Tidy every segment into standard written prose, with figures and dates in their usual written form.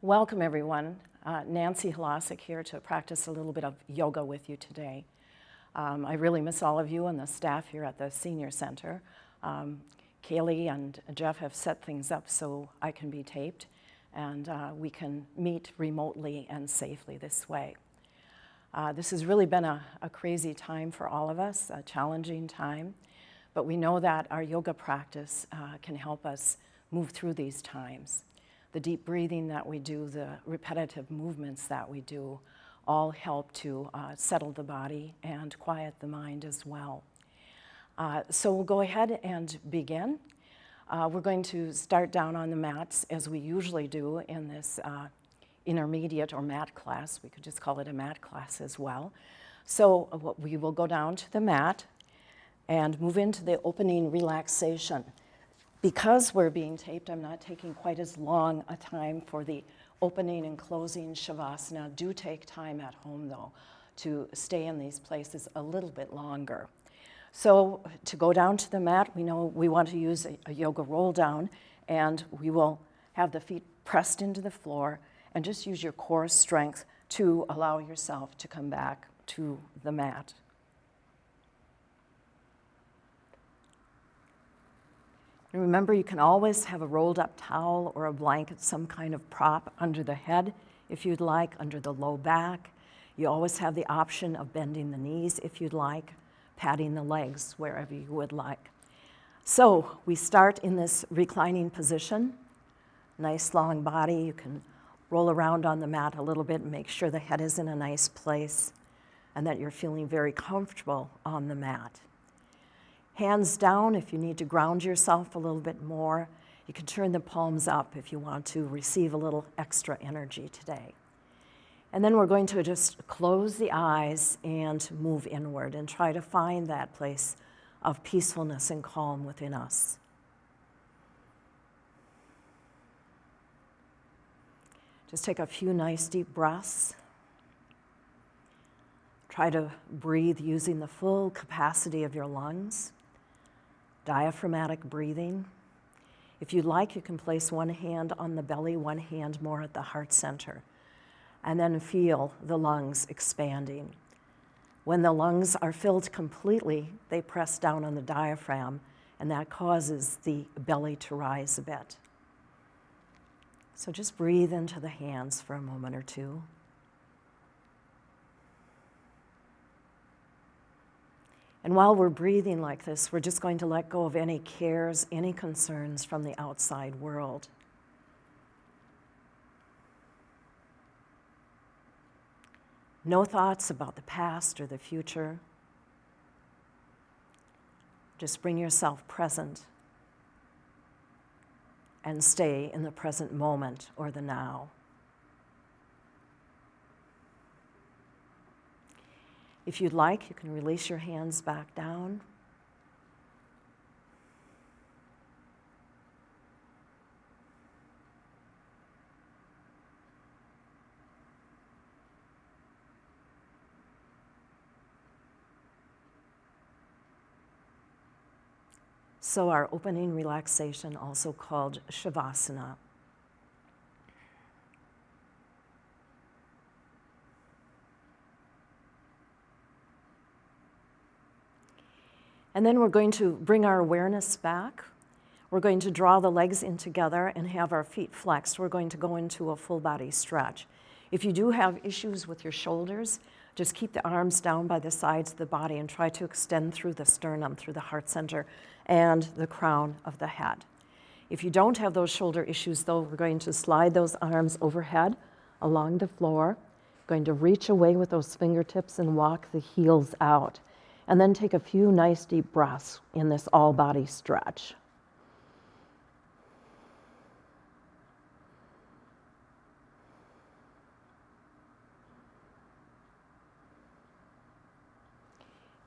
Welcome, everyone. Nancy Halasic here to practice a little bit of yoga with you today. I really miss all of you and the staff here at the Senior Center. Kaylee and Jeff have set things up so I can be taped, and we can meet remotely and safely this way. This has really been a crazy time for all of us, a challenging time, but we know that our yoga practice can help us move through these times. The deep breathing that we do, the repetitive movements that we do, all help to settle the body and quiet the mind as well. So we'll go ahead and begin. We're going to start down on the mats as we usually do in this intermediate or mat class. We could just call it a mat class as well. So we will go down to the mat and move into the opening relaxation. Because we're being taped, I'm not taking quite as long a time for the opening and closing shavasana. Do take time at home, though, to stay in these places a little bit longer. So to go down to the mat, we know we want to use a yoga roll down, and we will have the feet pressed into the floor and just use your core strength to allow yourself to come back to the mat. And remember, you can always have a rolled up towel or a blanket, some kind of prop under the head if you'd like, under the low back. You always have the option of bending the knees if you'd like, patting the legs wherever you would like. So we start in this reclining position. Nice long body. You can roll around on the mat a little bit and make sure the head is in a nice place and that you're feeling very comfortable on the mat. Hands down if you need to ground yourself a little bit more. You can turn the palms up if you want to receive a little extra energy today. And then we're going to just close the eyes and move inward and try to find that place of peacefulness and calm within us. Just take a few nice deep breaths. Try to breathe using the full capacity of your lungs. Diaphragmatic breathing. If you'd like, you can place one hand on the belly, one hand more at the heart center, and then feel the lungs expanding. When the lungs are filled completely, they press down on the diaphragm, and that causes the belly to rise a bit. So just breathe into the hands for a moment or two. And while we're breathing like this, we're just going to let go of any cares, any concerns from the outside world. No thoughts about the past or the future. Just bring yourself present and stay in the present moment or the now. If you'd like, you can release your hands back down. So our opening relaxation, also called shavasana. And then we're going to bring our awareness back. We're going to draw the legs in together and have our feet flexed. We're going to go into a full body stretch. If you do have issues with your shoulders, just keep the arms down by the sides of the body and try to extend through the sternum, through the heart center, and the crown of the head. If you don't have those shoulder issues, though, we're going to slide those arms overhead along the floor, going to reach away with those fingertips and walk the heels out. And then take a few nice deep breaths in this all-body stretch.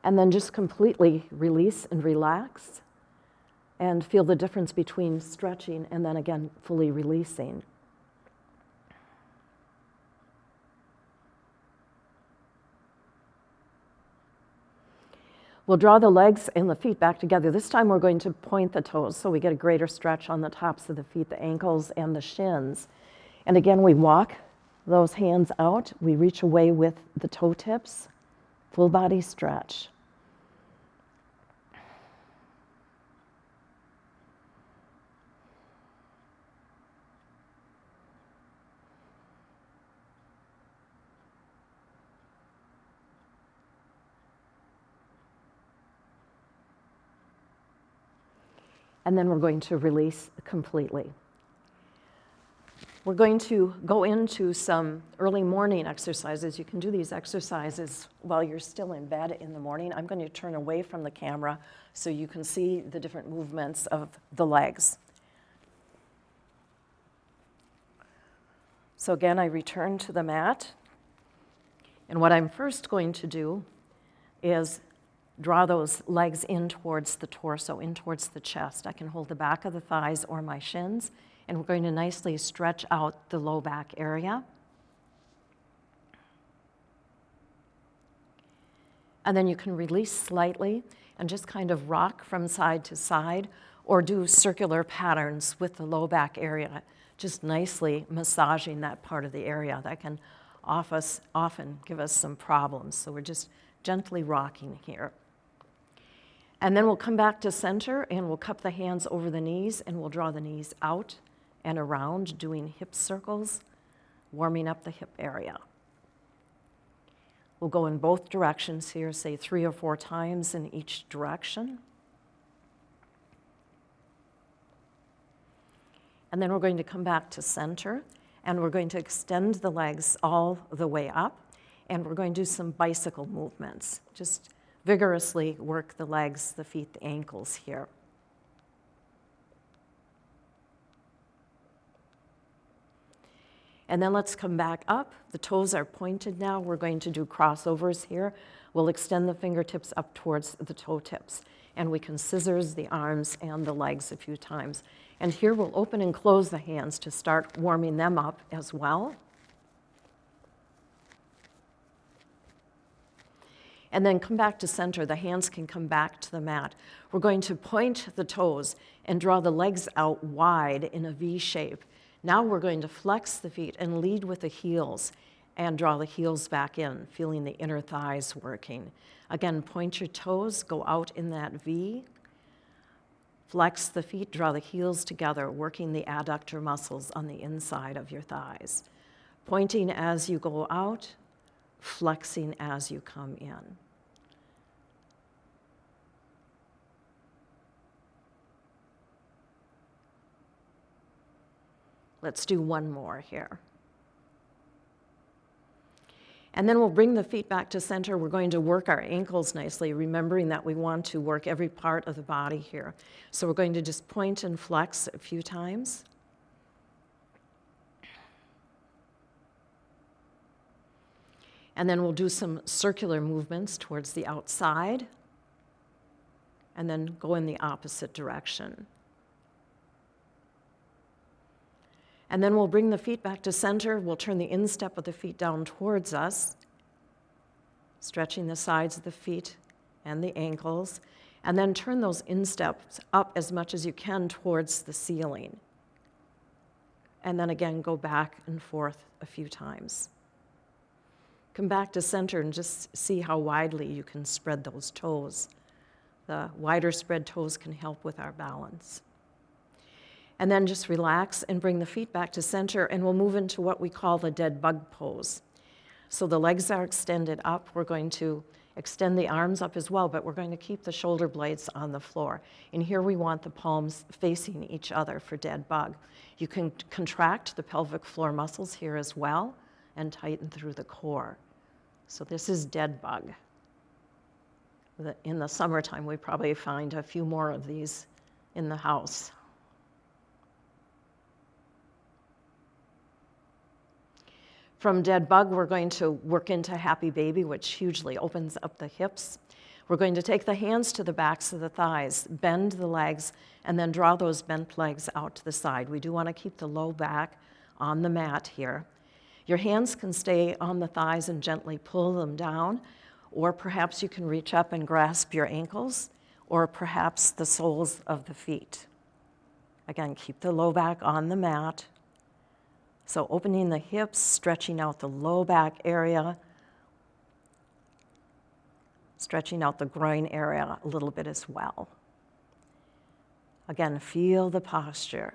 And then just completely release and relax and feel the difference between stretching and then again fully releasing. We'll draw the legs and the feet back together. This time we're going to point the toes so we get a greater stretch on the tops of the feet, the ankles and the shins. And again, we walk those hands out. We reach away with the toe tips, full body stretch. And then we're going to release completely. We're going to go into some early morning exercises. You can do these exercises while you're still in bed in the morning. I'm going to turn away from the camera so you can see the different movements of the legs. So again, I return to the mat. And what I'm first going to do is draw those legs in towards the torso, in towards the chest. I can hold the back of the thighs or my shins, and we're going to nicely stretch out the low back area. And then you can release slightly and just kind of rock from side to side or do circular patterns with the low back area, just nicely massaging that part of the area. That can often give us some problems. So we're just gently rocking here. And then we'll come back to center and we'll cup the hands over the knees and we'll draw the knees out and around, doing hip circles, warming up the hip area. We'll go in both directions here, say 3 or 4 times in each direction. And then we're going to come back to center and we're going to extend the legs all the way up and we're going to do some bicycle movements. Just vigorously work the legs, the feet, the ankles here. And then let's come back up. The toes are pointed now. We're going to do crossovers here. We'll extend the fingertips up towards the toe tips. And we can scissors the arms and the legs a few times. And here we'll open and close the hands to start warming them up as well. And then come back to center. The hands can come back to the mat. We're going to point the toes and draw the legs out wide in a V shape. Now we're going to flex the feet and lead with the heels and draw the heels back in, feeling the inner thighs working. Again, point your toes, go out in that V. Flex the feet, draw the heels together, working the adductor muscles on the inside of your thighs. Pointing as you go out, flexing as you come in. Let's do one more here. And then we'll bring the feet back to center. We're going to work our ankles nicely, remembering that we want to work every part of the body here. So we're going to just point and flex a few times. And then we'll do some circular movements towards the outside, and then go in the opposite direction. And then we'll bring the feet back to center. We'll turn the instep of the feet down towards us, stretching the sides of the feet and the ankles, and then turn those insteps up as much as you can towards the ceiling. And then again, go back and forth a few times. Come back to center and just see how widely you can spread those toes. The wider spread toes can help with our balance. And then just relax and bring the feet back to center, and we'll move into what we call the dead bug pose. So the legs are extended up. We're going to extend the arms up as well, but we're going to keep the shoulder blades on the floor. And here we want the palms facing each other for dead bug. You can contract the pelvic floor muscles here as well and tighten through the core. So this is dead bug. In the summertime, we probably find a few more of these in the house. From dead bug, we're going to work into happy baby, which hugely opens up the hips. We're going to take the hands to the backs of the thighs, bend the legs, and then draw those bent legs out to the side. We do want to keep the low back on the mat here. Your hands can stay on the thighs and gently pull them down, or perhaps you can reach up and grasp your ankles, or perhaps the soles of the feet. Again, keep the low back on the mat. So opening the hips, stretching out the low back area, stretching out the groin area a little bit as well. Again, feel the posture.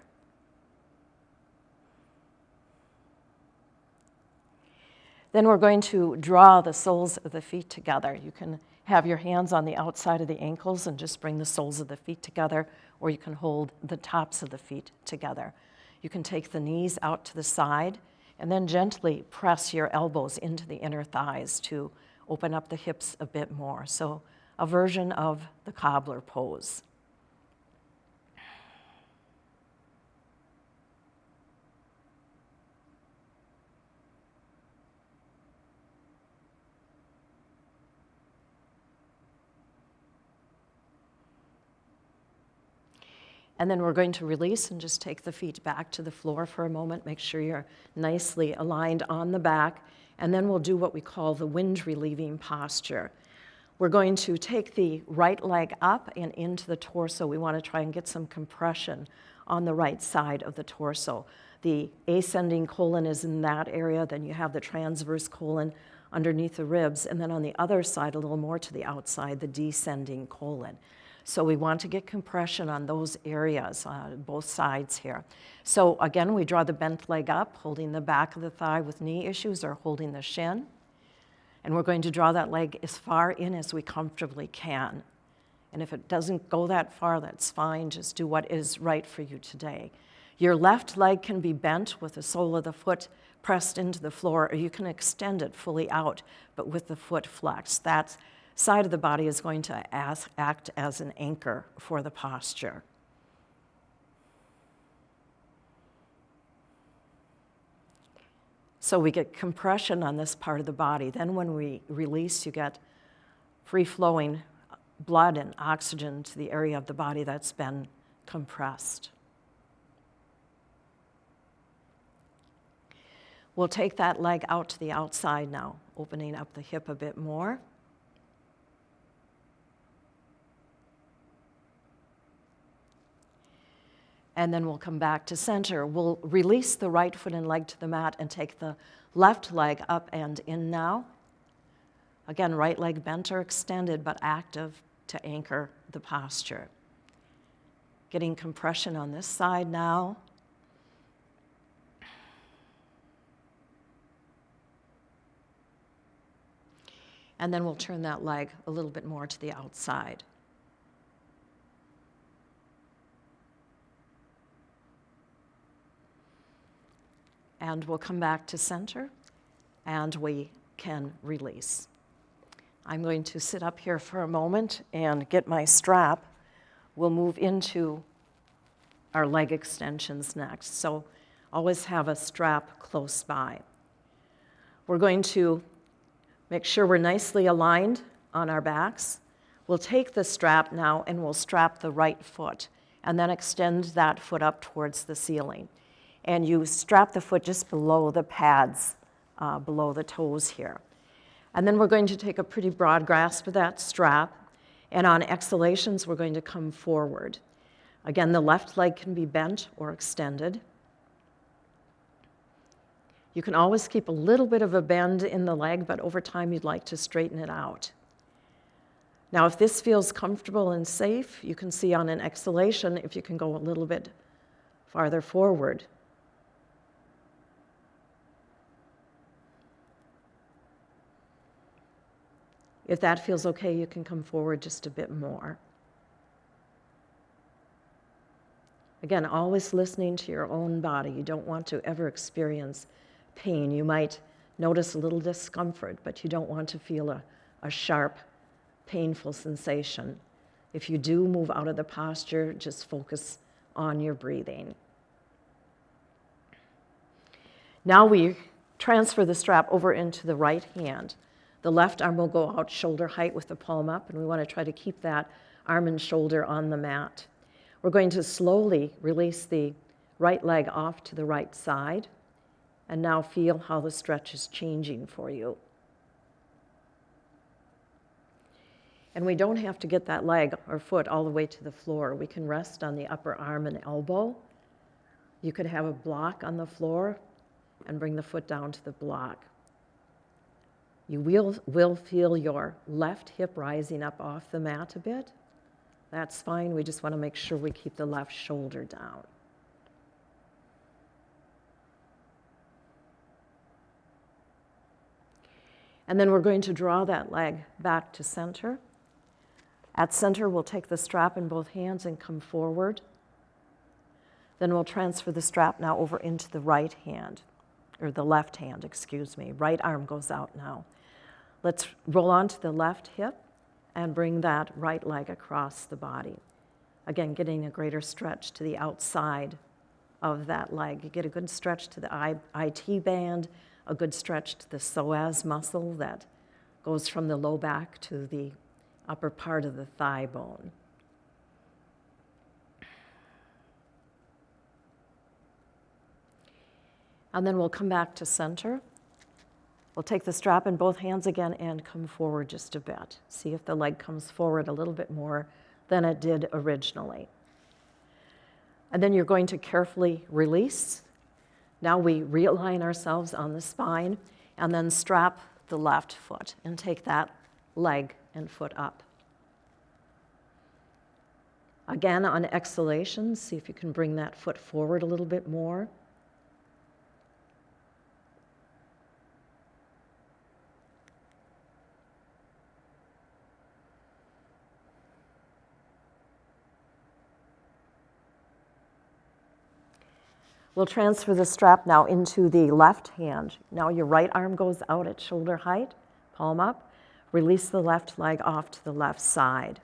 Then we're going to draw the soles of the feet together. You can have your hands on the outside of the ankles and just bring the soles of the feet together, or you can hold the tops of the feet together. You can take the knees out to the side and then gently press your elbows into the inner thighs to open up the hips a bit more. So a version of the cobbler pose. And then we're going to release and just take the feet back to the floor for a moment. Make sure you're nicely aligned on the back. And then we'll do what we call the wind relieving posture. We're going to take the right leg up and into the torso. We want to try and get some compression on the right side of the torso. The ascending colon is in that area. Then you have the transverse colon underneath the ribs. And then on the other side, a little more to the outside, the descending colon. So we want to get compression on those areas, both sides here. So again, we draw the bent leg up, holding the back of the thigh with knee issues or holding the shin. And we're going to draw that leg as far in as we comfortably can. And if it doesn't go that far, that's fine. Just do what is right for you today. Your left leg can be bent with the sole of the foot pressed into the floor, or you can extend it fully out, but with the foot flexed. That side of the body is going to act as an anchor for the posture. So we get compression on this part of the body. Then when we release, you get free-flowing blood and oxygen to the area of the body that's been compressed. We'll take that leg out to the outside now, opening up the hip a bit more. And then we'll come back to center. We'll release the right foot and leg to the mat and take the left leg up and in now. Again, right leg bent or extended, but active to anchor the posture. Getting compression on this side now. And then we'll turn that leg a little bit more to the outside. And we'll come back to center, and we can release. I'm going to sit up here for a moment and get my strap. We'll move into our leg extensions next. So always have a strap close by. We're going to make sure we're nicely aligned on our backs. We'll take the strap now and we'll strap the right foot and then extend that foot up towards the ceiling. And you strap the foot just below the pads, below the toes here. And then we're going to take a pretty broad grasp of that strap, and on exhalations, we're going to come forward. Again, the left leg can be bent or extended. You can always keep a little bit of a bend in the leg, but over time, you'd like to straighten it out. Now, if this feels comfortable and safe, you can see on an exhalation if you can go a little bit farther forward. If that feels okay, you can come forward just a bit more. Again, always listening to your own body. You don't want to ever experience pain. You might notice a little discomfort, but you don't want to feel a sharp, painful sensation. If you do move out of the posture, just focus on your breathing. Now we transfer the strap over into the right hand. The left arm will go out shoulder height with the palm up, and we want to try to keep that arm and shoulder on the mat. We're going to slowly release the right leg off to the right side, and now feel how the stretch is changing for you. And we don't have to get that leg or foot all the way to the floor. We can rest on the upper arm and elbow. You could have a block on the floor. and bring the foot down to the block. You will feel your left hip rising up off the mat a bit. That's fine. We just want to make sure we keep the left shoulder down. And then we're going to draw that leg back to center. At center, we'll take the strap in both hands and come forward. Then we'll transfer the strap now over into the right hand, or the left hand, excuse me. Right arm goes out now. Let's roll onto the left hip and bring that right leg across the body. Again, getting a greater stretch to the outside of that leg. You get a good stretch to the IT band, a good stretch to the psoas muscle that goes from the low back to the upper part of the thigh bone. And then we'll come back to center. We'll take the strap in both hands again and come forward just a bit. See if the leg comes forward a little bit more than it did originally. And then you're going to carefully release. Now we realign ourselves on the spine and then strap the left foot and take that leg and foot up. Again, on exhalation, see if you can bring that foot forward a little bit more. We'll transfer the strap now into the left hand. Now your right arm goes out at shoulder height, palm up. Release the left leg off to the left side.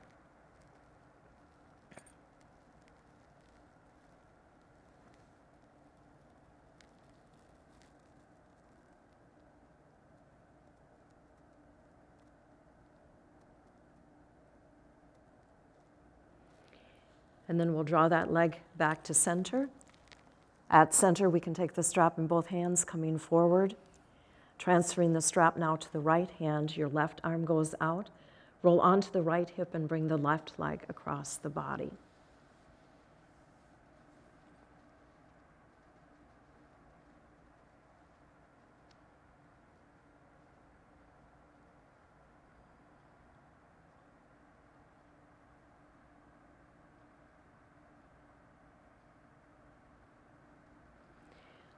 And then we'll draw that leg back to center. At center, we can take the strap in both hands, coming forward. Transferring the strap now to the right hand, your left arm goes out. Roll onto the right hip and bring the left leg across the body.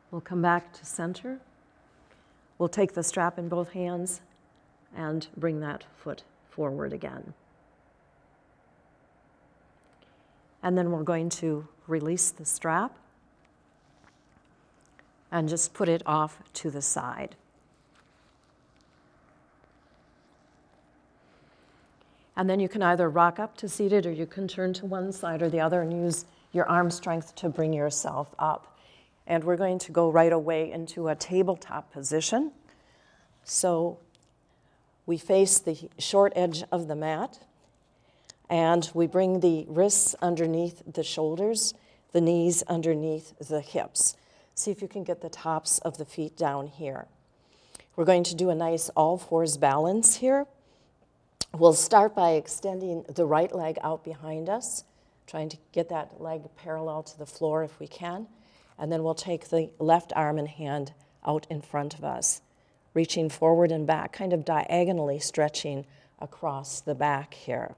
We'll come back to center. We'll take the strap in both hands and bring that foot forward again. And then we're going to release the strap and just put it off to the side. And then you can either rock up to seated or you can turn to one side or the other and use your arm strength to bring yourself up. And we're going to go right away into a tabletop position. So we face the short edge of the mat, and we bring the wrists underneath the shoulders, the knees underneath the hips. See if you can get the tops of the feet down here. We're going to do a nice all fours balance here. We'll start by extending the right leg out behind us, trying to get that leg parallel to the floor if we can. And then we'll take the left arm and hand out in front of us, reaching forward and back, kind of diagonally stretching across the back here.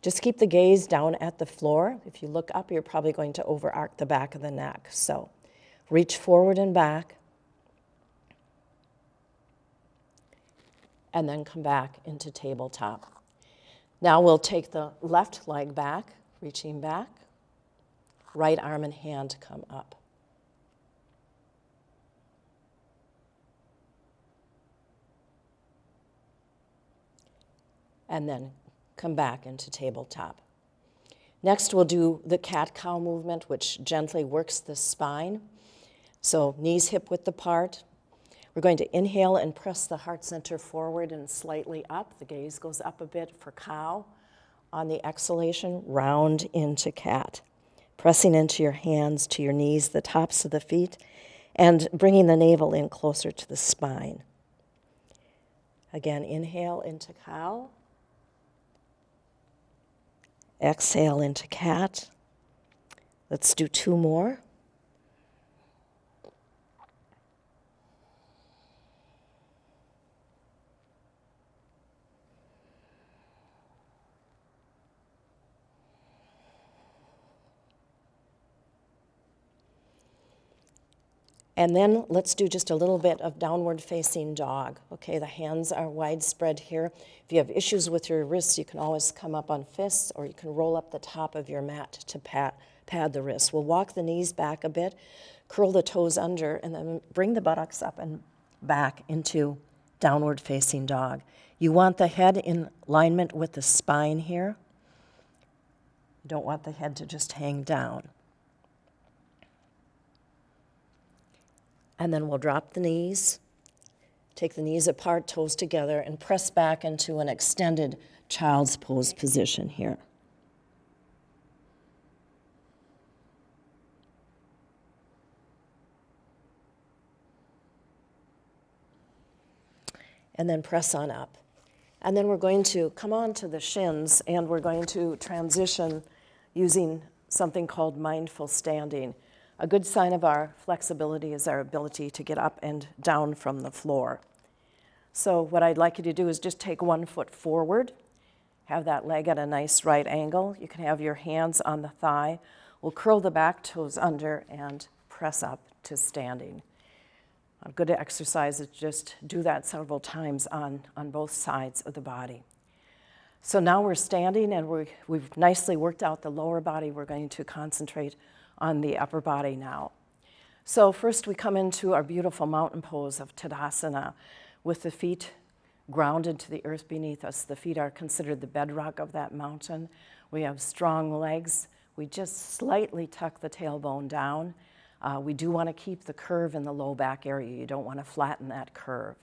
Just keep the gaze down at the floor. If you look up, you're probably going to over-arc the back of the neck. So reach forward and back, and then come back into tabletop. Now we'll take the left leg back, reaching back. Right arm and hand come up. And then come back into tabletop. Next, we'll do the cat-cow movement, which gently works the spine. So knees hip-width apart. We're going to inhale and press the heart center forward and slightly up. The gaze goes up a bit for cow. On the exhalation, round into cat. Pressing into your hands, to your knees, the tops of the feet, and bringing the navel in closer to the spine. Again, inhale into cow. Exhale into cat. Let's do two more. And then let's do just a little bit of downward facing dog. Okay, the hands are widespread here. If you have issues with your wrists, you can always come up on fists, or you can roll up the top of your mat to pad the wrists. We'll walk the knees back a bit, curl the toes under, and then bring the buttocks up and back into downward facing dog. You want the head in alignment with the spine here. You don't want the head to just hang down. And then we'll drop the knees, take the knees apart, toes together, and press back into an extended child's pose position here. And then press on up. And then we're going to come on to the shins, and we're going to transition using something called mindful standing. A good sign of our flexibility is our ability to get up and down from the floor. So what I'd like you to do is just take 1 foot forward, have that leg at a nice right angle. You can have your hands on the thigh. We'll curl the back toes under and press up to standing. A good exercise is just do that several times on both sides of the body. So now we're standing, and we've nicely worked out the lower body. We're going to concentrate on the upper body now. So first we come into our beautiful mountain pose of Tadasana with the feet grounded to the earth beneath us. The feet are considered the bedrock of that mountain. We have strong legs. We just slightly tuck the tailbone down. We do want to keep the curve in the low back area. You don't want to flatten that curve.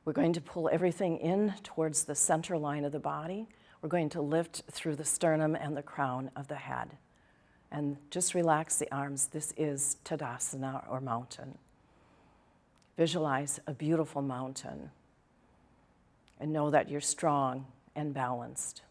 We're going to pull everything in towards the center line of the body. We're going to lift through the sternum and the crown of the head. And just relax the arms. This is Tadasana, or mountain. Visualize a beautiful mountain and know that you're strong and balanced.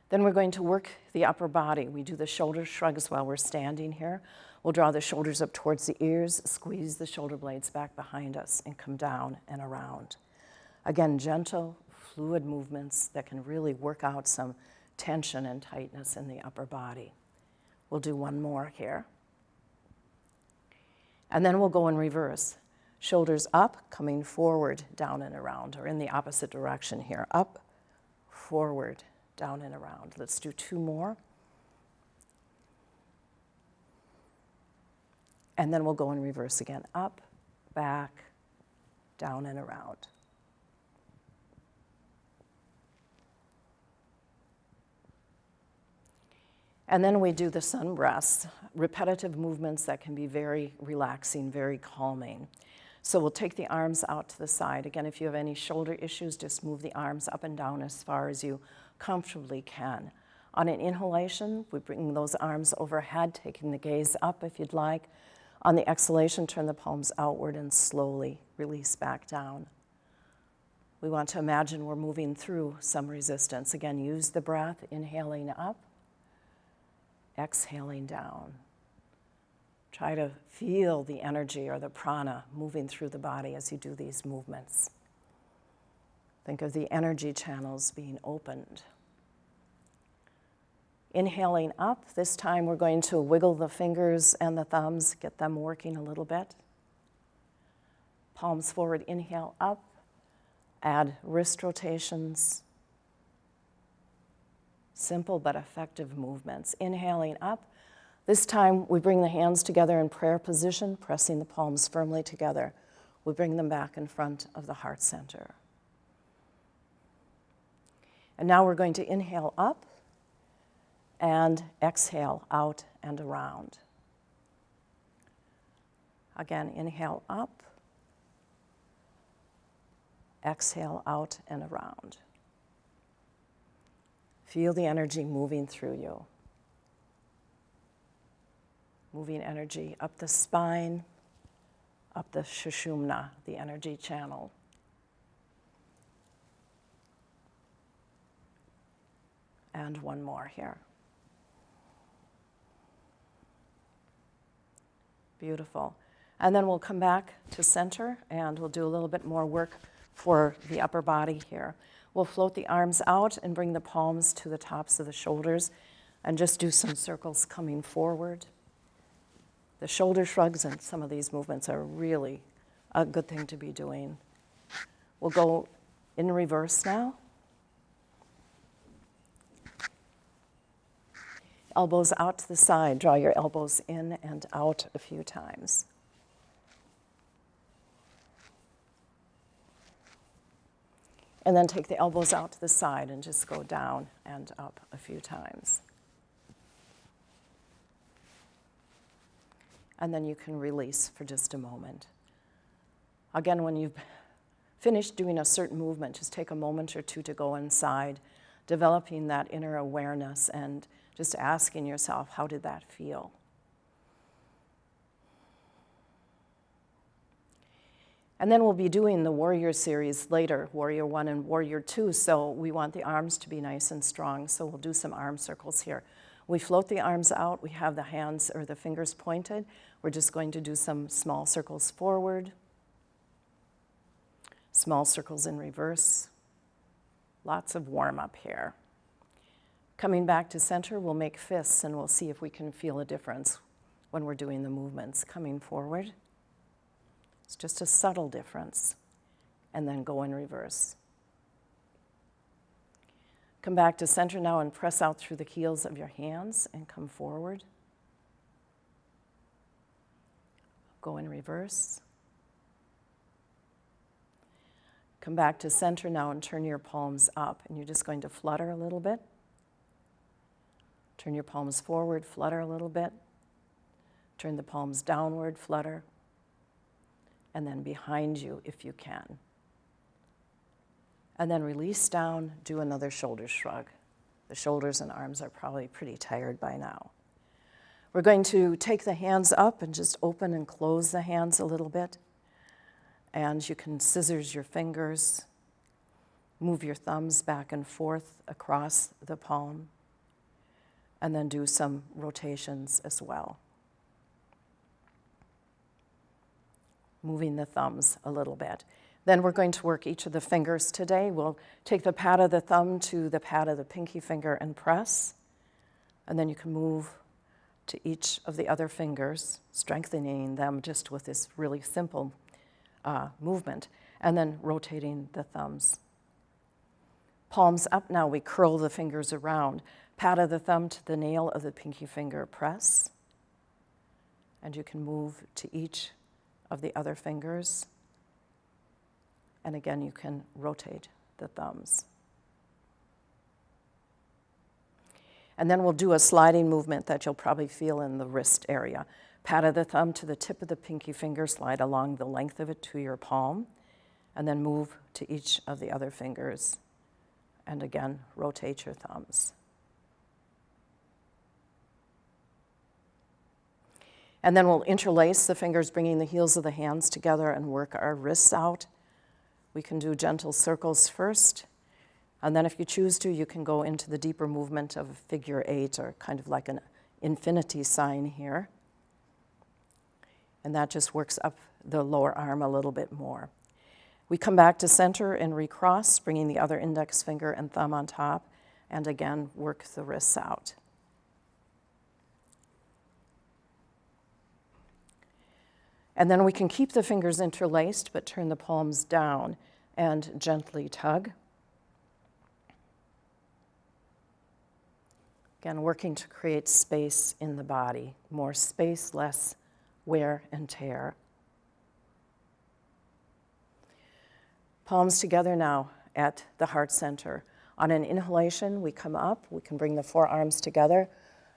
Then we're going to work the upper body. We do the shoulder shrugs while we're standing here. We'll draw the shoulders up towards the ears, squeeze the shoulder blades back behind us, and come down and around. Again, gentle, fluid movements that can really work out some tension and tightness in the upper body. We'll do one more here. And then we'll go in reverse. Shoulders up, coming forward, down and around, or in the opposite direction here. Up, forward, down and around. Let's do 2 more. And then we'll go in reverse again. Up, back, down and around. And then we do the sun breaths, repetitive movements that can be very relaxing, very calming. So we'll take the arms out to the side. Again, if you have any shoulder issues, just move the arms up and down as far as you comfortably can. On an inhalation, we bring those arms overhead, taking the gaze up if you'd like. On the exhalation, turn the palms outward and slowly release back down. We want to imagine we're moving through some resistance. Again, use the breath, inhaling up, exhaling down. Try to feel the energy or the prana moving through the body as you do these movements. Think of the energy channels being opened. Inhaling up, this time we're going to wiggle the fingers and the thumbs, get them working a little bit. Palms forward, inhale up, add wrist rotations. Simple but effective movements. Inhaling up. This time we bring the hands together in prayer position, pressing the palms firmly together. We bring them back in front of the heart center. And now we're going to inhale up and exhale out and around. Again, inhale up, exhale out and around. Feel the energy moving through you. Moving energy up the spine, up the Sushumna, the energy channel. And one more here. Beautiful. And then we'll come back to center and we'll do a little bit more work for the upper body here. We'll float the arms out and bring the palms to the tops of the shoulders. And just do some circles coming forward. The shoulder shrugs and some of these movements are really a good thing to be doing. We'll go in reverse now. Elbows out to the side. Draw your elbows in and out a few times. And then take the elbows out to the side and just go down and up a few times. And then you can release for just a moment. Again, when you've finished doing a certain movement, just take a moment or two to go inside, developing that inner awareness and just asking yourself, how did that feel? And then we'll be doing the Warrior series later, Warrior 1 and Warrior 2, so we want the arms to be nice and strong, so we'll do some arm circles here. We float the arms out, we have the hands or the fingers pointed. We're just going to do some small circles forward, small circles in reverse, lots of warm-up here. Coming back to center, we'll make fists and we'll see if we can feel a difference when we're doing the movements. Coming forward, it's just a subtle difference, and then go in reverse. Come back to center now and press out through the heels of your hands and come forward. Go in reverse. Come back to center now and turn your palms up, and you're just going to flutter a little bit. Turn your palms forward, flutter a little bit. Turn the palms downward, flutter. And then behind you if you can. And then release down, do another shoulder shrug. The shoulders and arms are probably pretty tired by now. We're going to take the hands up and just open and close the hands a little bit. And you can scissors your fingers, move your thumbs back and forth across the palm, and then do some rotations as well. Moving the thumbs a little bit. Then we're going to work each of the fingers today. We'll take the pad of the thumb to the pad of the pinky finger and press. And then you can move to each of the other fingers, strengthening them just with this really simple movement. And then rotating the thumbs. Palms up now, we curl the fingers around. Pad of the thumb to the nail of the pinky finger, press. And you can move to each of the other fingers. And again, you can rotate the thumbs. And then we'll do a sliding movement that you'll probably feel in the wrist area. Pad of the thumb to the tip of the pinky finger, slide along the length of it to your palm, and then move to each of the other fingers. And again, rotate your thumbs. And then we'll interlace the fingers, bringing the heels of the hands together and work our wrists out. We can do gentle circles first. And then if you choose to, you can go into the deeper movement of a figure 8 or kind of like an infinity sign here. And that just works up the lower arm a little bit more. We come back to center and recross, bringing the other index finger and thumb on top, and again, work the wrists out. And then we can keep the fingers interlaced, but turn the palms down and gently tug. Again, working to create space in the body. More space, less wear and tear. Palms together now at the heart center. On an inhalation, we come up, we can bring the forearms together,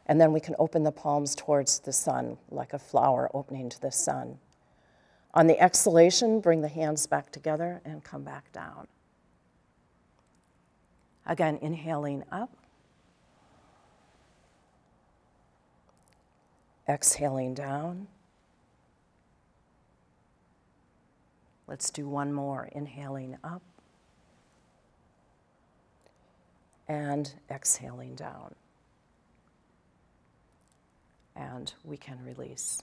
and then we can open the palms towards the sun, like a flower opening to the sun. On the exhalation, bring the hands back together and come back down. Again, inhaling up. Exhaling down. Let's do one more. Inhaling up. And exhaling down. And we can release.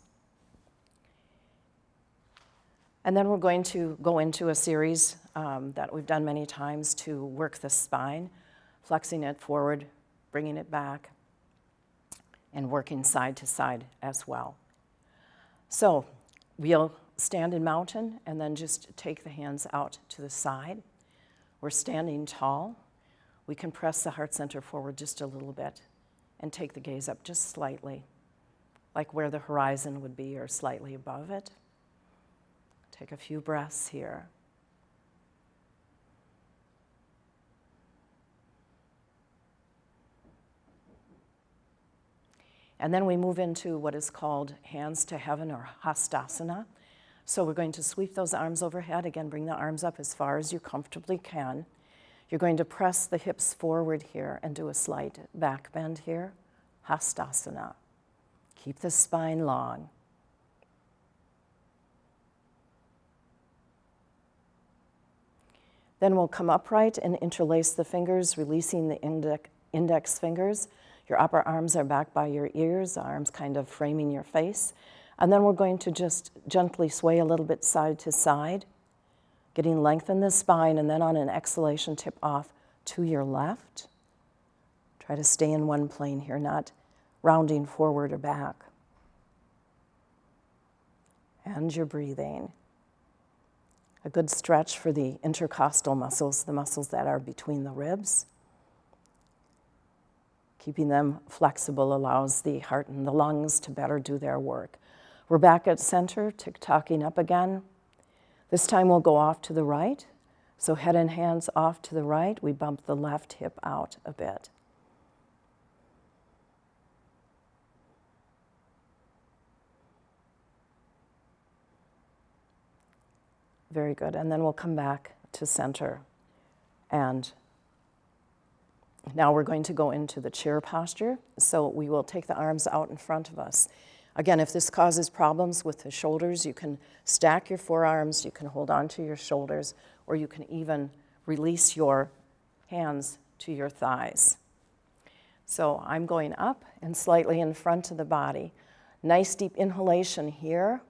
And then we're going to go into a series that we've done many times to work the spine, flexing it forward, bringing it back, and working side to side as well. So we'll stand in mountain and then just take the hands out to the side. We're standing tall. We can press the heart center forward just a little bit and take the gaze up just slightly, like where the horizon would be or slightly above it. Take a few breaths here. And then we move into what is called hands to heaven or hastasana. So we're going to sweep those arms overhead. Again, bring the arms up as far as you comfortably can. You're going to press the hips forward here and do a slight back bend here. Hastasana. Keep the spine long. Then we'll come upright and interlace the fingers, releasing the index fingers. Your upper arms are back by your ears, arms kind of framing your face. And then we're going to just gently sway a little bit side to side, getting length in the spine, and then on an exhalation, tip off to your left. Try to stay in one plane here, not rounding forward or back. And you're breathing. A good stretch for the intercostal muscles, the muscles that are between the ribs. Keeping them flexible allows the heart and the lungs to better do their work. We're back at center, tick-tocking up again. This time we'll go off to the right. So head and hands off to the right. We bump the left hip out a bit. Very good. And then we'll come back to center. And now we're going to go into the chair posture. So we will take the arms out in front of us. Again, if this causes problems with the shoulders, you can stack your forearms, you can hold on to your shoulders, or you can even release your hands to your thighs. So I'm going up and slightly in front of the body. Nice deep inhalation here.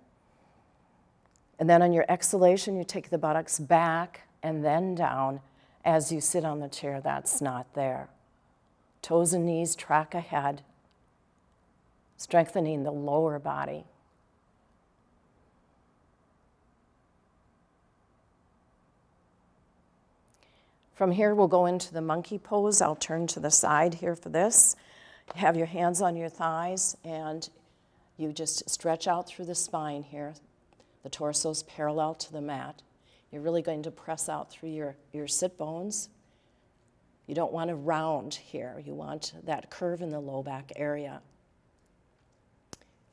And then on your exhalation, you take the buttocks back and then down as you sit on the chair. That's not there. Toes and knees track ahead, strengthening the lower body. From here, we'll go into the monkey pose. I'll turn to the side here for this. You have your hands on your thighs, and you just stretch out through the spine here. The torso's parallel to the mat. You're really going to press out through your sit bones. You don't want to round here. You want that curve in the low back area.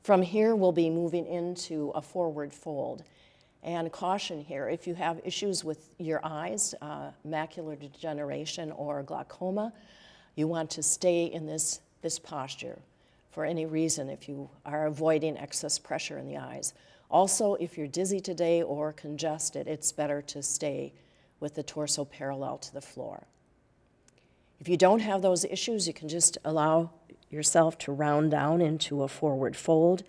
From here, we'll be moving into a forward fold. And caution here, if you have issues with your eyes, macular degeneration or glaucoma, you want to stay in this posture for any reason if you are avoiding excess pressure in the eyes. Also, if you're dizzy today or congested, it's better to stay with the torso parallel to the floor. If you don't have those issues, you can just allow yourself to round down into a forward fold.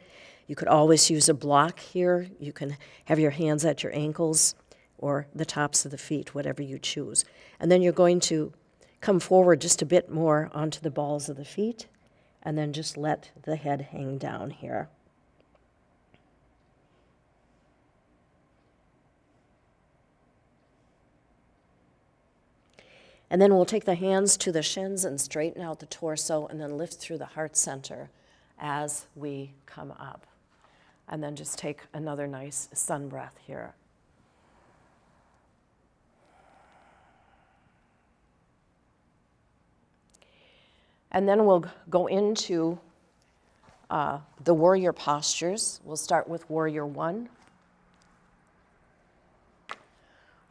You could always use a block here. You can have your hands at your ankles or the tops of the feet, whatever you choose. And then you're going to come forward just a bit more onto the balls of the feet, and then just let the head hang down here. And then we'll take the hands to the shins and straighten out the torso and then lift through the heart center as we come up. And then just take another nice sun breath here. And then we'll go into the warrior postures. We'll start with warrior one.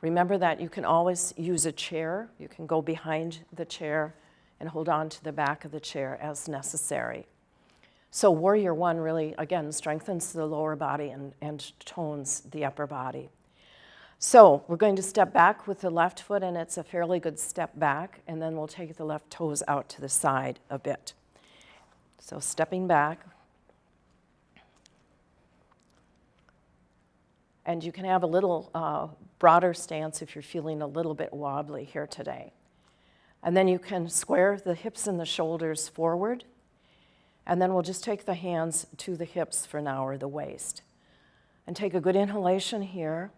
Remember that you can always use a chair. You can go behind the chair and hold on to the back of the chair as necessary. So warrior one really, again, strengthens the lower body and tones the upper body. So we're going to step back with the left foot, and it's a fairly good step back, and then we'll take the left toes out to the side a bit. So stepping back. And you can have a little broader stance if you're feeling a little bit wobbly here today. And then you can square the hips and the shoulders forward. And then we'll just take the hands to the hips for now, or the waist. And take a good inhalation here.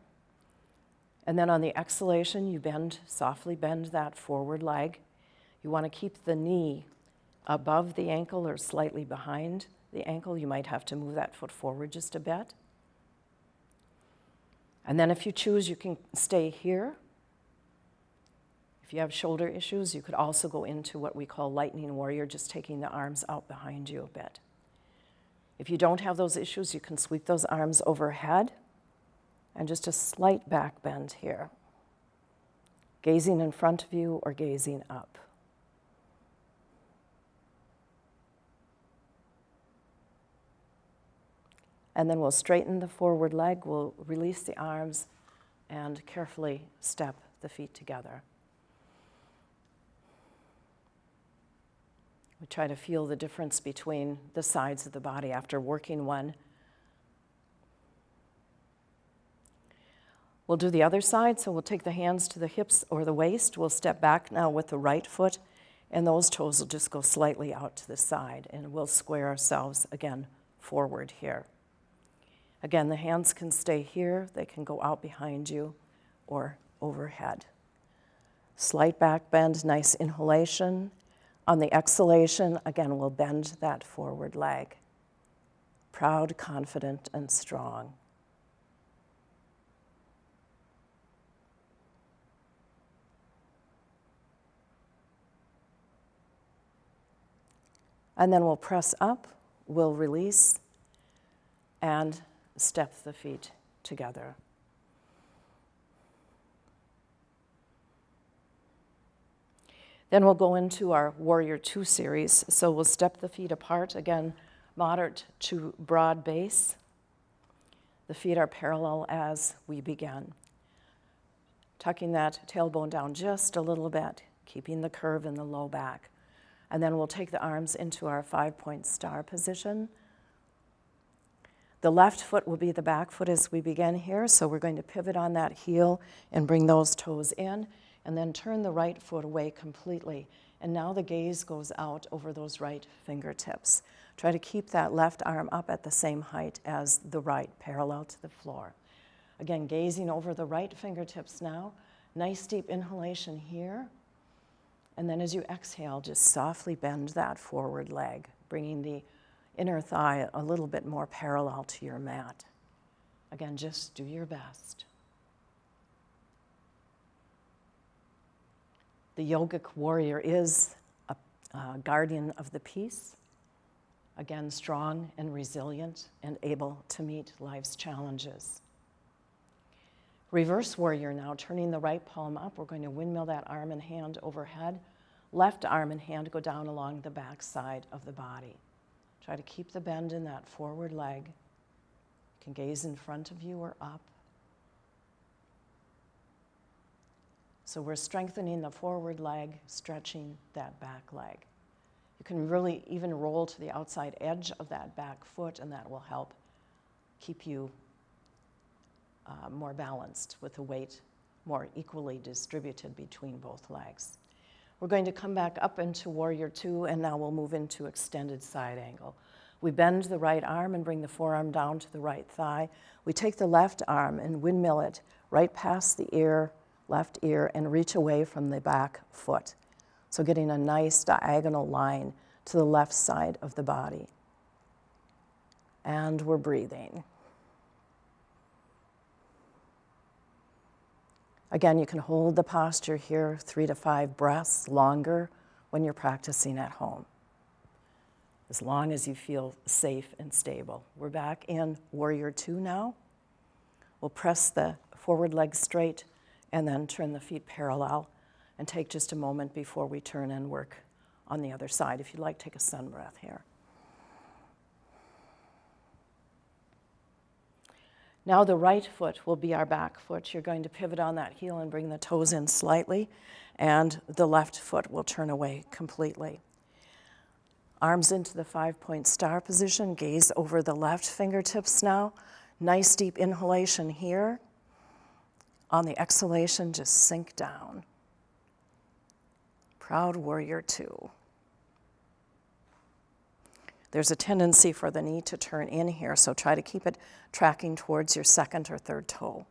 And then on the exhalation, you bend, softly bend that forward leg. You want to keep the knee above the ankle or slightly behind the ankle. You might have to move that foot forward just a bit. And then if you choose, you can stay here. If you have shoulder issues, you could also go into what we call lightning warrior, just taking the arms out behind you a bit. If you don't have those issues, you can sweep those arms overhead and just a slight back bend here. Gazing in front of you or gazing up. And then we'll straighten the forward leg, we'll release the arms, and carefully step the feet together. We try to feel the difference between the sides of the body after working one. We'll do the other side, so we'll take the hands to the hips or the waist. We'll step back now with the right foot, and those toes will just go slightly out to the side, and we'll square ourselves again forward here. Again, the hands can stay here, they can go out behind you or overhead. Slight back bend, nice inhalation. On the exhalation, again, we'll bend that forward leg. Proud, confident, and strong. And then we'll press up, we'll release, and step the feet together. Then we'll go into our Warrior Two series. So we'll step the feet apart, again, moderate to broad base. The feet are parallel as we begin. Tucking that tailbone down just a little bit, keeping the curve in the low back. And then we'll take the arms into our 5-point star position. The left foot will be the back foot as we begin here, so we're going to pivot on that heel and bring those toes in, and then turn the right foot away completely. And now the gaze goes out over those right fingertips. Try to keep that left arm up at the same height as the right, parallel to the floor. Again, gazing over the right fingertips now. Nice deep inhalation here. And then as you exhale, just softly bend that forward leg, bringing the inner thigh a little bit more parallel to your mat. Again, just do your best. The yogic warrior is a guardian of the peace. Again, strong and resilient and able to meet life's challenges. Reverse warrior now, turning the right palm up. We're going to windmill that arm and hand overhead. Left arm and hand go down along the back side of the body. Try to keep the bend in that forward leg. You can gaze in front of you or up. So we're strengthening the forward leg, stretching that back leg. You can really even roll to the outside edge of that back foot, and that will help keep you more balanced with the weight more equally distributed between both legs. We're going to come back up into Warrior Two, and now we'll move into extended side angle. We bend the right arm and bring the forearm down to the right thigh. We take the left arm and windmill it right past the ear, left ear, and reach away from the back foot. So getting a nice diagonal line to the left side of the body. And we're breathing. Again, you can hold the posture here 3 to 5 breaths longer when you're practicing at home, as long as you feel safe and stable. We're back in Warrior Two now. We'll press the forward leg straight and then turn the feet parallel and take just a moment before we turn and work on the other side. If you'd like, take a sun breath here. Now the right foot will be our back foot. You're going to pivot on that heel and bring the toes in slightly, and the left foot will turn away completely. Arms into the 5-point star position, gaze over the left fingertips now. Nice deep inhalation here. On the exhalation, just sink down. Proud Warrior Two. there's a tendency for the knee to turn in here, so try to keep it tracking towards your second or third toe.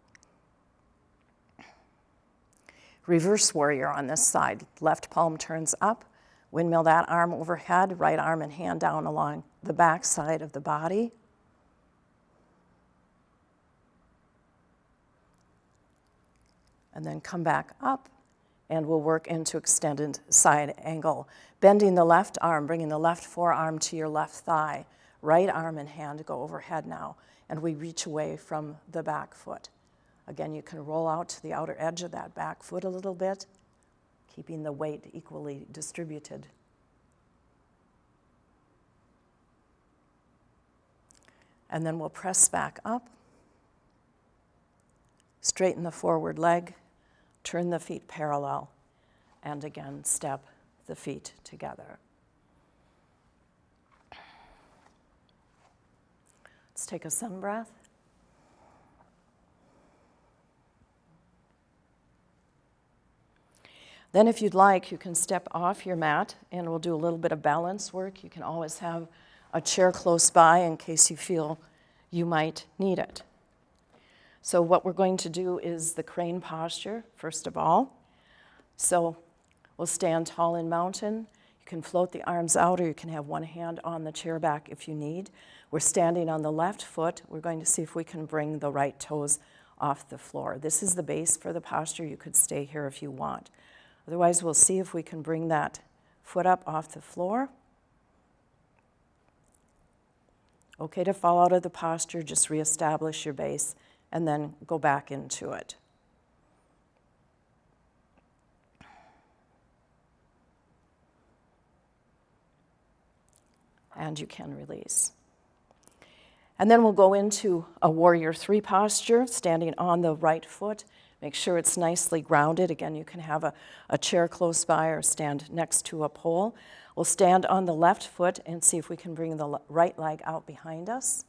Reverse warrior on this side. Left palm turns up, windmill that arm overhead, right arm and hand down along the back side of the body. And then come back up, and we'll work into extended side angle. Bending the left arm, bringing the left forearm to your left thigh. Right arm and hand go overhead now, and we reach away from the back foot. Again, you can roll out to the outer edge of that back foot a little bit, keeping the weight equally distributed. And then we'll press back up, straighten the forward leg, turn the feet parallel, and again, step the feet together. Let's take a sun breath. Then if you'd like, you can step off your mat and we'll do a little bit of balance work. You can always have a chair close by in case you feel you might need it. So what we're going to do is the crane posture, first of all. So we'll stand tall in mountain. You can float the arms out, or you can have one hand on the chair back if you need. We're standing on the left foot. We're going to see if we can bring the right toes off the floor. This is the base for the posture. You could stay here if you want. Otherwise, we'll see if we can bring that foot up off the floor. Okay to fall out of the posture, just reestablish your base, and then go back into it. And you can release. And then we'll go into a warrior three posture, standing on the right foot. Make sure it's nicely grounded. Again, you can have a chair close by or stand next to a pole. We'll stand on the left foot and see if we can bring the right leg out behind us.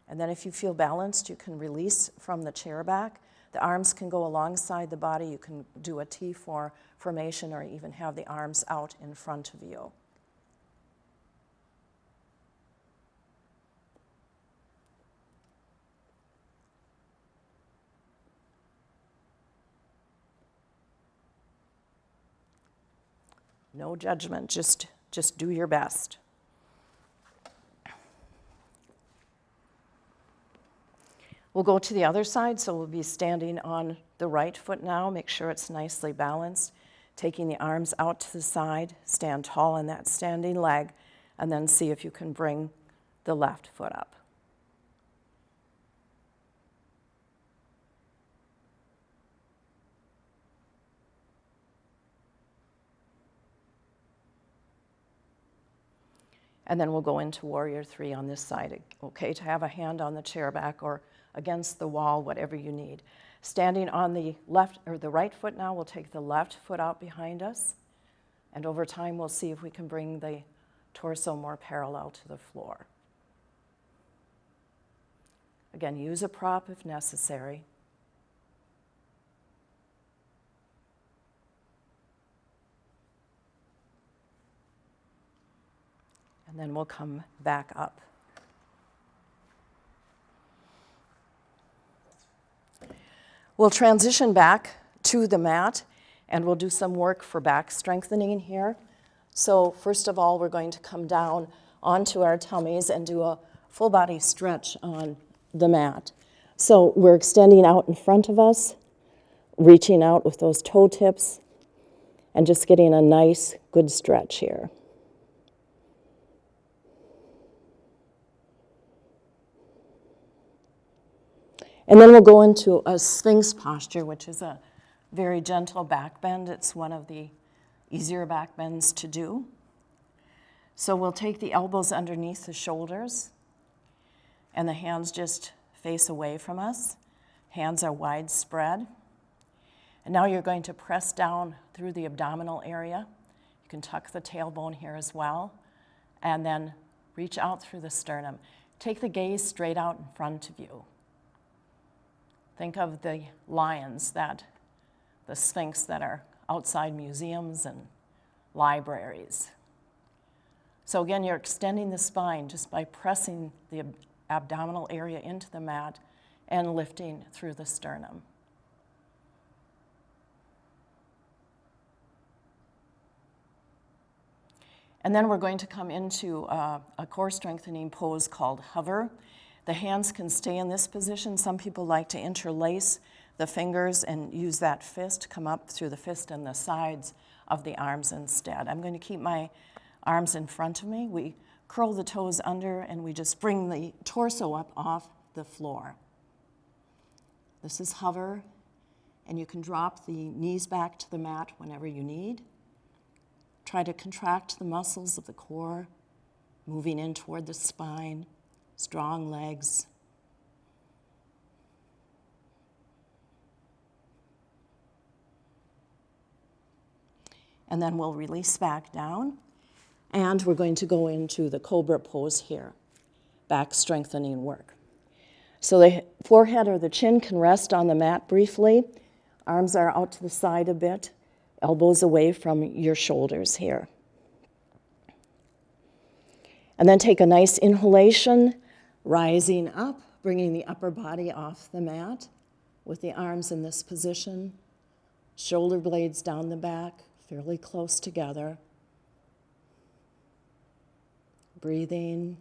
And then if you feel balanced, you can release from the chair back. The arms can go alongside the body. You can do a T4 formation or even have the arms out in front of you. No judgment, just do your best. We'll go to the other side, so we'll be standing on the right foot now. Make sure it's nicely balanced. Taking the arms out to the side, stand tall in that standing leg, and then see if you can bring the left foot up. And then we'll go into warrior three on this side. Okay to have a hand on the chair back or against the wall, whatever you need. Standing on the left or the right foot now, we'll take the left foot out behind us. And over time, we'll see if we can bring the torso more parallel to the floor. Again, use a prop if necessary. And then we'll come back up. We'll transition back to the mat, and we'll do some work for back strengthening here. So first of all, we're going to come down onto our tummies and do a full body stretch on the mat. So we're extending out in front of us, reaching out with those toe tips, and just getting a nice, good stretch here. And then we'll go into a Sphinx posture, which is a very gentle back bend. It's one of the easier back bends to do. So we'll take the elbows underneath the shoulders, and the hands just face away from us. Hands are wide spread. And now you're going to press down through the abdominal area. You can tuck the tailbone here as well, and then reach out through the sternum. Take the gaze straight out in front of you. Think of the lions, the Sphinx that are outside museums and libraries. So again, you're extending the spine just by pressing the abdominal area into the mat and lifting through the sternum. And then we're going to come into a core strengthening pose called hover. The hands can stay in this position. Some people like to interlace the fingers and use that fist, come up through the fist and the sides of the arms instead. I'm going to keep my arms in front of me. We curl the toes under and we just bring the torso up off the floor. This is hover, and you can drop the knees back to the mat whenever you need. Try to contract the muscles of the core, moving in toward the spine, strong legs. And then we'll release back down, and we're going to go into the cobra pose here, back strengthening work. So the forehead or the chin can rest on the mat briefly. Arms are out to the side a bit. Elbows away from your shoulders here. And then take a nice inhalation, rising up, bringing the upper body off the mat with the arms in this position, shoulder blades down the back, fairly close together. Breathing.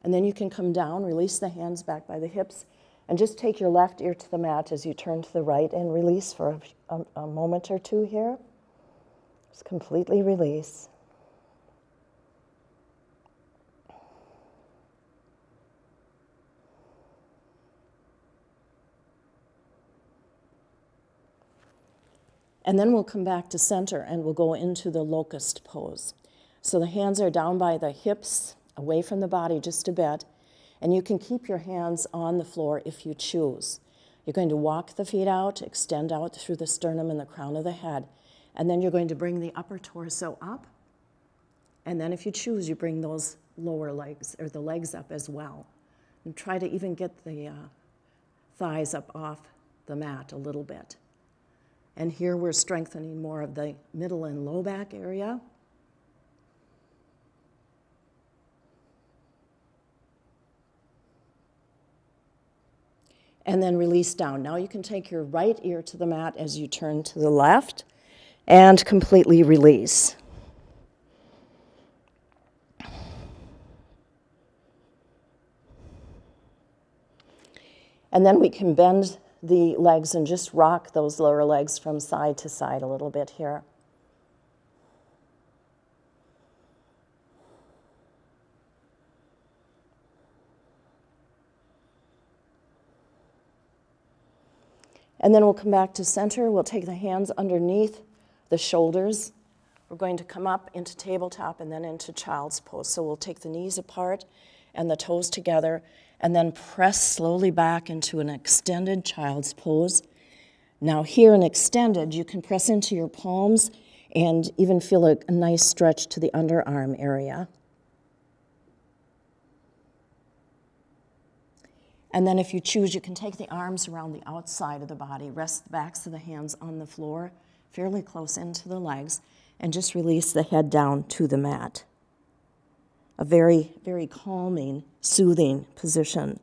And then you can come down, release the hands back by the hips, and just take your left ear to the mat as you turn to the right and release for a moment or two here. Just completely release. And then we'll come back to center and we'll go into the locust pose. So the hands are down by the hips, away from the body just a bit, and you can keep your hands on the floor if you choose. You're going to walk the feet out, extend out through the sternum and the crown of the head, and then you're going to bring the upper torso up, and then if you choose, you bring those lower legs, or the legs up as well. And try to even get the thighs up off the mat a little bit. And here we're strengthening more of the middle and low back area. And then release down. Now you can take your right ear to the mat as you turn to the left and completely release. And then we can bend the legs and just rock those lower legs from side to side a little bit here. And then we'll come back to center. We'll take the hands underneath the shoulders. We're going to come up into tabletop and then into child's pose. So we'll take the knees apart and the toes together and then press slowly back into an extended child's pose. Now here in extended, you can press into your palms and even feel a nice stretch to the underarm area. And then if you choose, you can take the arms around the outside of the body, rest the backs of the hands on the floor, fairly close into the legs, and just release the head down to the mat. A very, very calming, soothing position.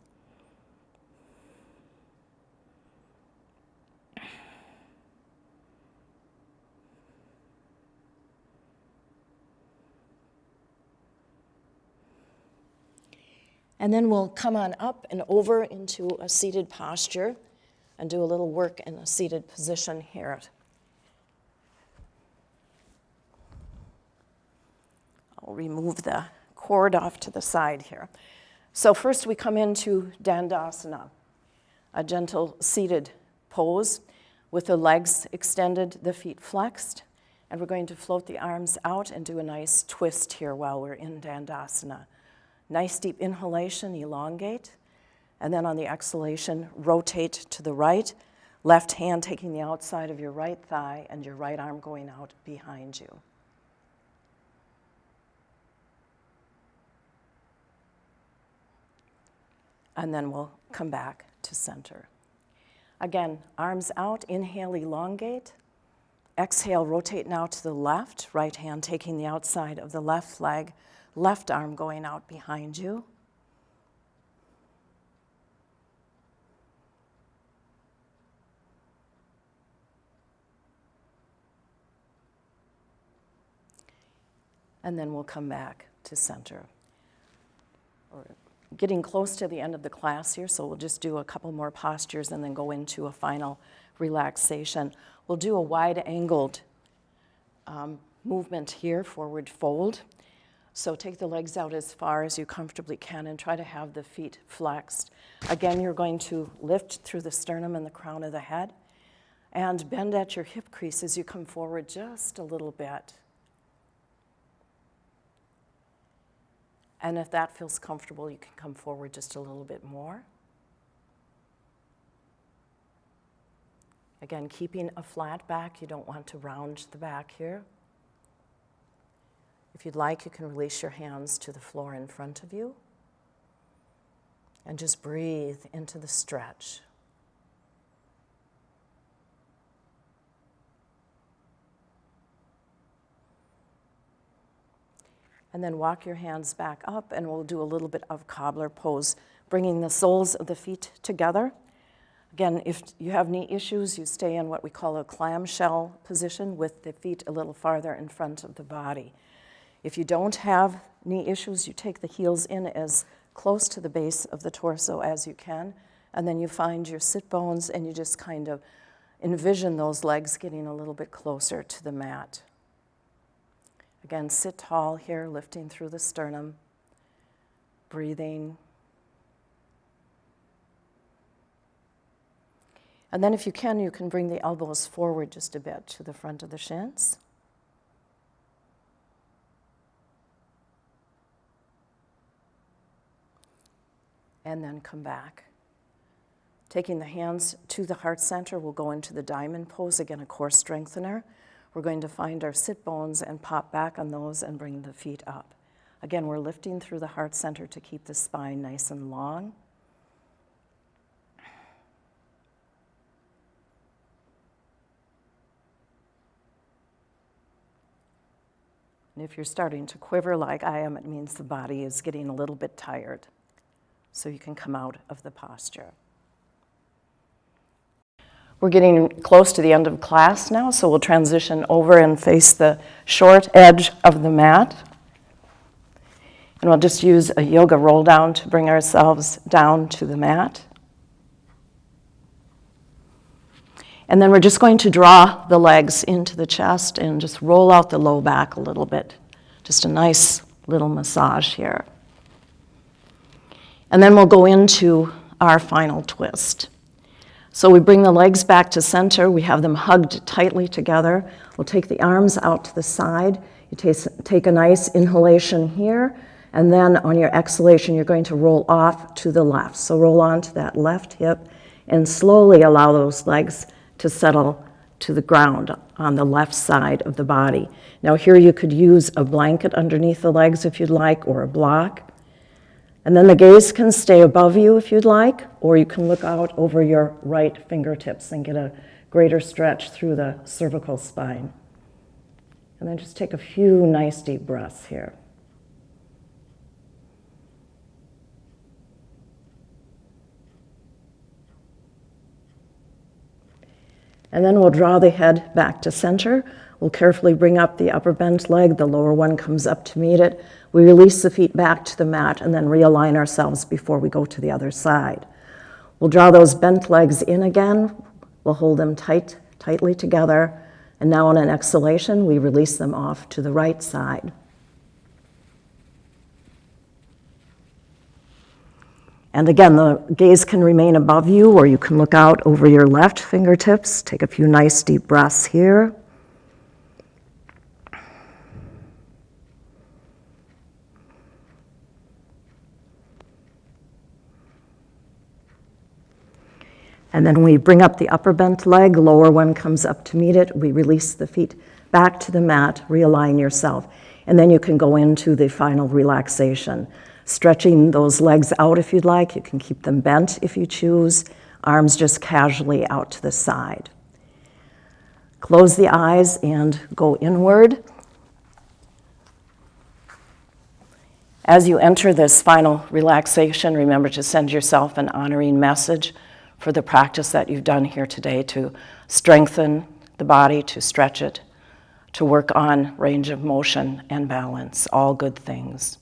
And then we'll come on up and over into a seated posture and do a little work in a seated position here. I'll remove the cord off to the side here. So first we come into Dandasana, a gentle seated pose with the legs extended, the feet flexed, and we're going to float the arms out and do a nice twist here while we're in Dandasana. Nice deep inhalation, elongate, and then on the exhalation, rotate to the right, left hand taking the outside of your right thigh and your right arm going out behind you. and then we'll come back to center. Again, arms out, inhale, elongate. Exhale, rotate now to the left, right hand taking the outside of the left leg, left arm going out behind you. And then we'll come back to center. We're getting close to the end of the class here, so we'll just do a couple more postures and then go into a final relaxation. We'll do a wide-angled movement here, forward fold. So take the legs out as far as you comfortably can and try to have the feet flexed. Again, you're going to lift through the sternum and the crown of the head and bend at your hip crease as you come forward just a little bit. And if that feels comfortable, you can come forward just a little bit more. Again, keeping a flat back. You don't want to round the back here. If you'd like, you can release your hands to the floor in front of you. And just breathe into the stretch. And then walk your hands back up, and we'll do a little bit of cobbler pose, bringing the soles of the feet together. Again, if you have knee issues, you stay in what we call a clamshell position with the feet a little farther in front of the body. If you don't have knee issues, you take the heels in as close to the base of the torso as you can, and then you find your sit bones and you just kind of envision those legs getting a little bit closer to the mat. Again, sit tall here, lifting through the sternum, breathing. And then if you can bring the elbows forward just a bit to the front of the shins. And then come back. Taking the hands to the heart center, we'll go into the diamond pose, again a core strengthener. We're going to find our sit bones and pop back on those and bring the feet up. Again, we're lifting through the heart center to keep the spine nice and long. And if you're starting to quiver like I am, it means the body is getting a little bit tired. So you can come out of the posture. We're getting close to the end of class now, so we'll transition over and face the short edge of the mat. And we'll just use a yoga roll down to bring ourselves down to the mat. And then we're just going to draw the legs into the chest and just roll out the low back a little bit. Just a nice little massage here. And then we'll go into our final twist. So we bring the legs back to center. We have them hugged tightly together. We'll take the arms out to the side. You take a nice inhalation here, and then on your exhalation, you're going to roll off to the left. So roll onto that left hip and slowly allow those legs to settle to the ground on the left side of the body. Now here you could use a blanket underneath the legs if you'd like, or a block. And then the gaze can stay above you if you'd like, or you can look out over your right fingertips and get a greater stretch through the cervical spine. And then just take a few nice deep breaths here. And then we'll draw the head back to center. We'll carefully bring up the upper bent leg. The lower one comes up to meet it. We release the feet back to the mat and then realign ourselves before we go to the other side. We'll draw those bent legs in again. We'll hold them tightly together. And now on an exhalation, we release them off to the right side. And again, the gaze can remain above you, or you can look out over your left fingertips. Take a few nice deep breaths here. And then we bring up the upper bent leg, lower one comes up to meet it. We release the feet back to the mat, realign yourself. And then you can go into the final relaxation. Stretching those legs out if you'd like. You can keep them bent if you choose. Arms just casually out to the side. Close the eyes and go inward. As you enter this final relaxation, remember to send yourself an honoring message for the practice that you've done here today to strengthen the body, to stretch it, to work on range of motion and balance, all good things.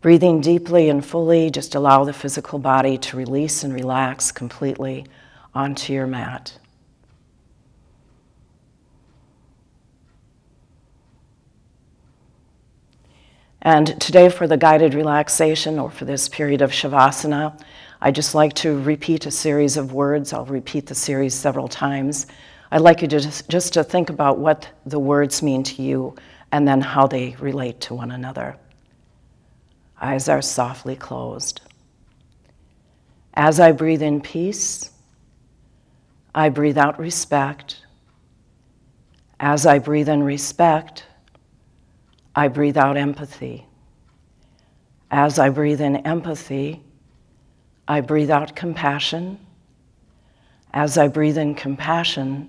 Breathing deeply and fully, just allow the physical body to release and relax completely onto your mat. And today for the guided relaxation, or for this period of shavasana, I just like to repeat a series of words. I'll repeat the series several times. I'd like you to just to think about what the words mean to you and then how they relate to one another. Eyes are softly closed. As I breathe in peace, I breathe out respect. As I breathe in respect, I breathe out empathy. As I breathe in empathy, I breathe out compassion. As I breathe in compassion,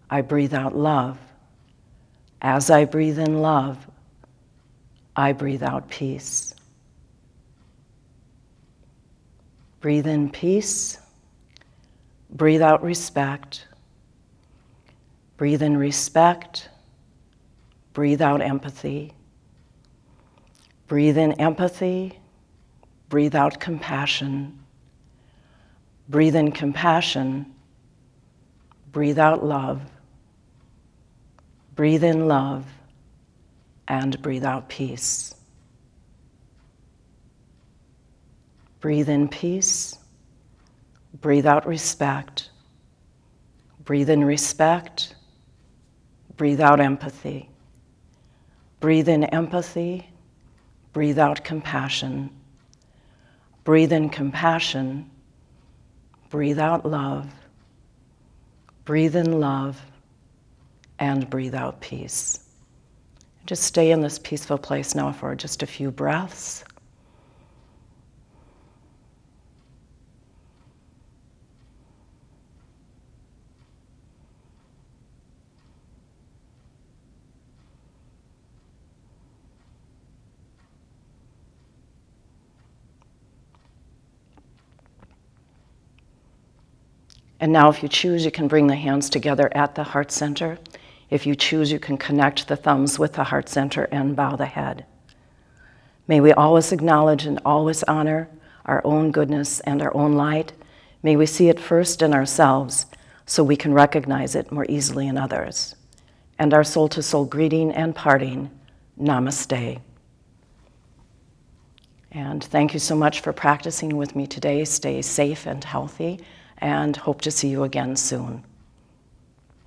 I breathe out love. As I breathe in love, I breathe out peace. Breathe in peace. Breathe out respect. Breathe in respect. Breathe out empathy. Breathe in empathy. Breathe out compassion. Breathe in compassion. Breathe out love. Breathe in love. And breathe out peace. Breathe in peace. Breathe out respect. Breathe in respect. Breathe out empathy. Breathe in empathy. Breathe out compassion. Breathe in compassion. Breathe out love. Breathe in love. And breathe out peace. Just stay in this peaceful place now for just a few breaths. And now if you choose, you can bring the hands together at the heart center. If you choose, you can connect the thumbs with the heart center and bow the head. May we always acknowledge and always honor our own goodness and our own light. May we see it first in ourselves so we can recognize it more easily in others. And our soul-to-soul greeting and parting, namaste. And thank you so much for practicing with me today. Stay safe and healthy, and hope to see you again soon.